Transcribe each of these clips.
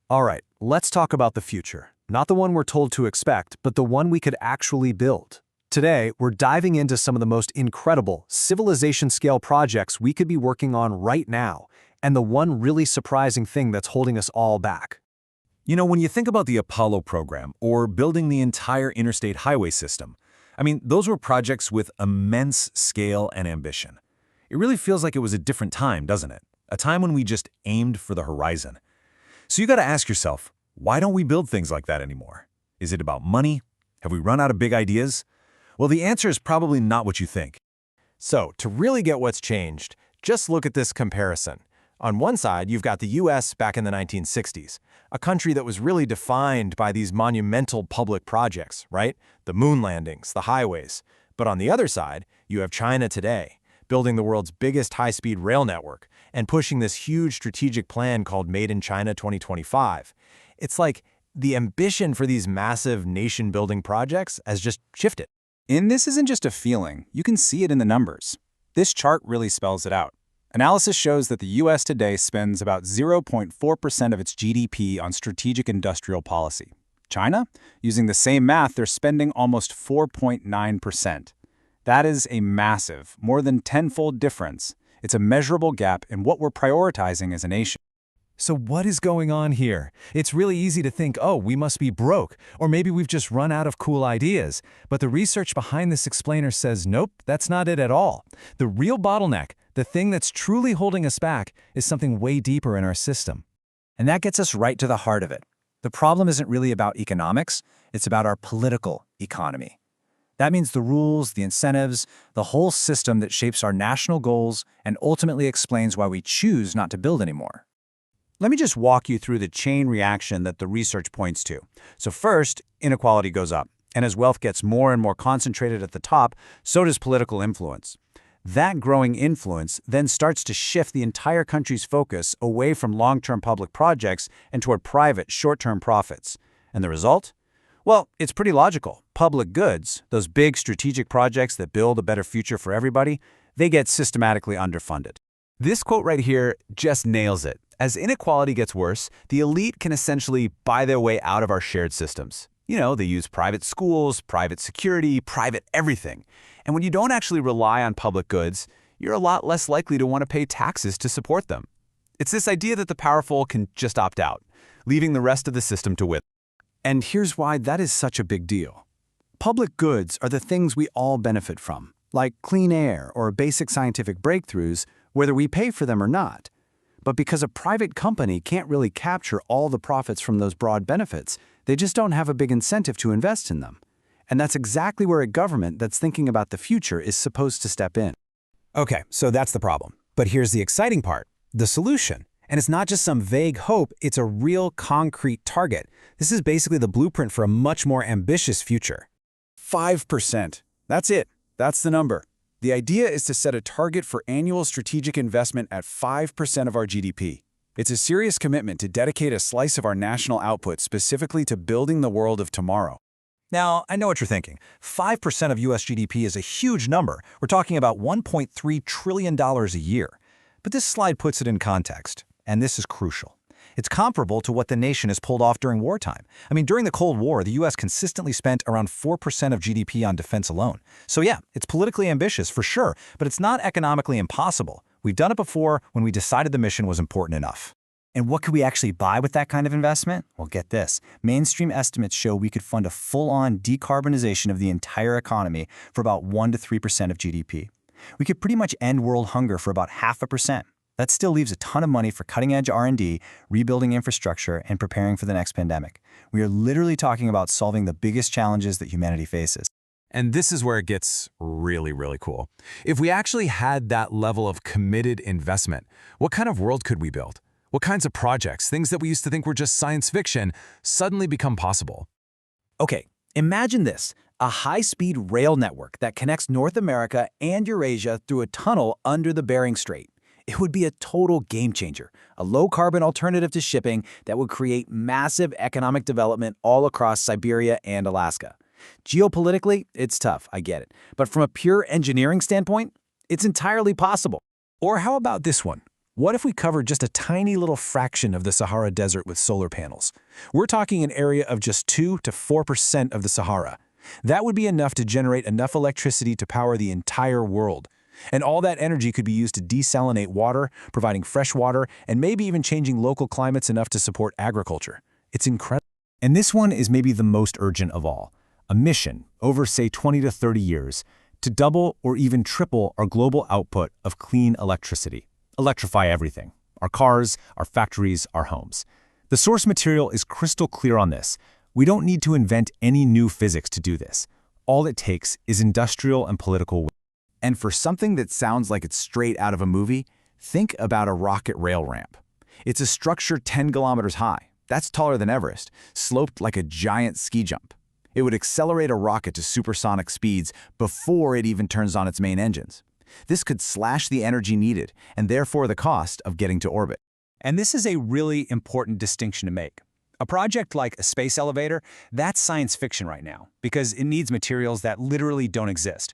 All right, let's talk about the future. Not the one we're told to expect, but the one we could actually build. Today, we're diving into some of the most incredible civilization-scale projects we could be working on right now, and the one really surprising thing that's holding us all back. You know, when you think about the Apollo program or building the entire interstate highway system, those were projects with immense scale and ambition. It really feels like it was a different time, doesn't it? A time when we just aimed for the horizon. So you got to ask yourself, why don't we build things like that anymore? Is it about money? Have we run out of big ideas? Well, the answer is probably not what you think. So, to really get what's changed, just look at this comparison. On one side, you've got the US back in the 1960s, a country that was really defined by these monumental public projects, right? The moon landings, the highways. But on the other side, you have China today, building the world's biggest high-speed rail network and pushing this huge strategic plan called Made in China 2025. It's like the ambition for these massive nation-building projects has just shifted. And this isn't just a feeling, you can see it in the numbers. This chart really spells it out. Analysis shows that the US today spends about 0.4% of its GDP on strategic industrial policy. China? Using the same math, they're spending almost 4.9%. That is a massive, more than tenfold difference. It's a measurable gap in what we're prioritizing as a nation. So what is going on here? It's really easy to think, oh, we must be broke, or maybe we've just run out of cool ideas. But the research behind this explainer says, nope, that's not it at all. The real bottleneck, the thing that's truly holding us back, is something way deeper in our system. And that gets us right to the heart of it. The problem isn't really about economics, it's about our political economy. That means the rules, the incentives, the whole system that shapes our national goals and ultimately explains why we choose not to build anymore. Let me just walk you through the chain reaction that the research points to. So first, inequality goes up. And as wealth gets more and more concentrated at the top, so does political influence. That growing influence then starts to shift the entire country's focus away from long-term public projects and toward private, short-term profits. And the result? Well, it's pretty logical. Public goods, those big strategic projects that build a better future for everybody, they get systematically underfunded. This quote right here just nails it. As inequality gets worse, the elite can essentially buy their way out of our shared systems. You know, they use private schools, private security, private everything. And when you don't actually rely on public goods, you're a lot less likely to want to pay taxes to support them. It's this idea that the powerful can just opt out, leaving the rest of the system to wither. And here's why that is such a big deal. Public goods are the things we all benefit from, like clean air or basic scientific breakthroughs, whether we pay for them or not. But because a private company can't really capture all the profits from those broad benefits, they just don't have a big incentive to invest in them. And that's exactly where a government that's thinking about the future is supposed to step in. Okay, so that's the problem. But here's the exciting part, the solution. And it's not just some vague hope, it's a real concrete target. This is basically the blueprint for a much more ambitious future. 5%. That's it. That's the number. The idea is to set a target for annual strategic investment at 5% of our GDP. It's a serious commitment to dedicate a slice of our national output specifically to building the world of tomorrow. Now, I know what you're thinking. 5% of US GDP is a huge number. We're talking about $1.3 trillion a year. But this slide puts it in context, and this is crucial. It's comparable to what the nation has pulled off during wartime. During the Cold War, the US consistently spent around 4% of GDP on defense alone. So yeah, it's politically ambitious for sure, but it's not economically impossible. We've done it before when we decided the mission was important enough. And what could we actually buy with that kind of investment? Well, get this. Mainstream estimates show we could fund a full-on decarbonization of the entire economy for about 1 to 3% of GDP. We could pretty much end world hunger for about 0.5%. That still leaves a ton of money for cutting-edge R&D, rebuilding infrastructure, and preparing for the next pandemic. We are literally talking about solving the biggest challenges that humanity faces. And this is where it gets really, really cool. If we actually had that level of committed investment, what kind of world could we build? What kinds of projects, things that we used to think were just science fiction, suddenly become possible? Okay, imagine this. A high-speed rail network that connects North America and Eurasia through a tunnel under the Bering Strait. It would be a total game changer, a low-carbon alternative to shipping that would create massive economic development all across Siberia and Alaska. Geopolitically, it's tough, I get it. But from a pure engineering standpoint, it's entirely possible. Or how about this one? What if we covered just a tiny little fraction of the Sahara Desert with solar panels? We're talking an area of just 2 to 4% of the Sahara. That would be enough to generate enough electricity to power the entire world. And all that energy could be used to desalinate water, providing fresh water, and maybe even changing local climates enough to support agriculture. It's incredible. And this one is maybe the most urgent of all. A mission, over say 20 to 30 years, to double or even triple our global output of clean electricity. Electrify everything. Our cars, our factories, our homes. The source material is crystal clear on this. We don't need to invent any new physics to do this. All it takes is industrial and political will. And for something that sounds like it's straight out of a movie, think about a rocket rail ramp. It's a structure 10 kilometers high. That's taller than Everest, sloped like a giant ski jump. It would accelerate a rocket to supersonic speeds before it even turns on its main engines. This could slash the energy needed, and therefore the cost of getting to orbit. And this is a really important distinction to make. A project like a space elevator, that's science fiction right now, because it needs materials that literally don't exist.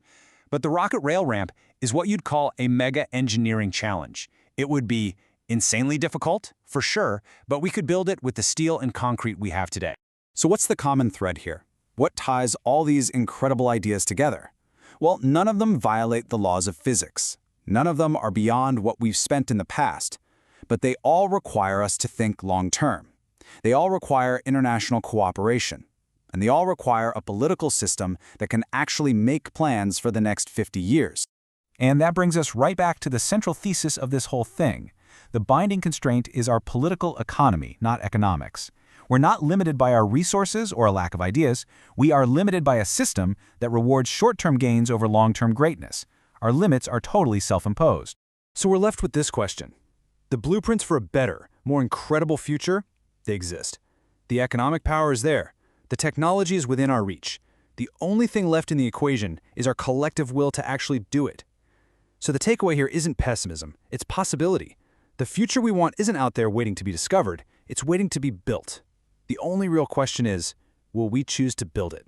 But the rocket rail ramp is what you'd call a mega engineering challenge. It would be insanely difficult, for sure, but we could build it with the steel and concrete we have today. So what's the common thread here? What ties all these incredible ideas together? Well, none of them violate the laws of physics. None of them are beyond what we've spent in the past. But they all require us to think long-term. They all require international cooperation. And they all require a political system that can actually make plans for the next 50 years. And that brings us right back to the central thesis of this whole thing. The binding constraint is our political economy, not economics. We're not limited by our resources or a lack of ideas. We are limited by a system that rewards short-term gains over long-term greatness. Our limits are totally self-imposed. So we're left with this question. The blueprints for a better, more incredible future, they exist. The economic power is there. The technology is within our reach. The only thing left in the equation is our collective will to actually do it. So the takeaway here isn't pessimism, it's possibility. The future we want isn't out there waiting to be discovered, it's waiting to be built. The only real question is, will we choose to build it?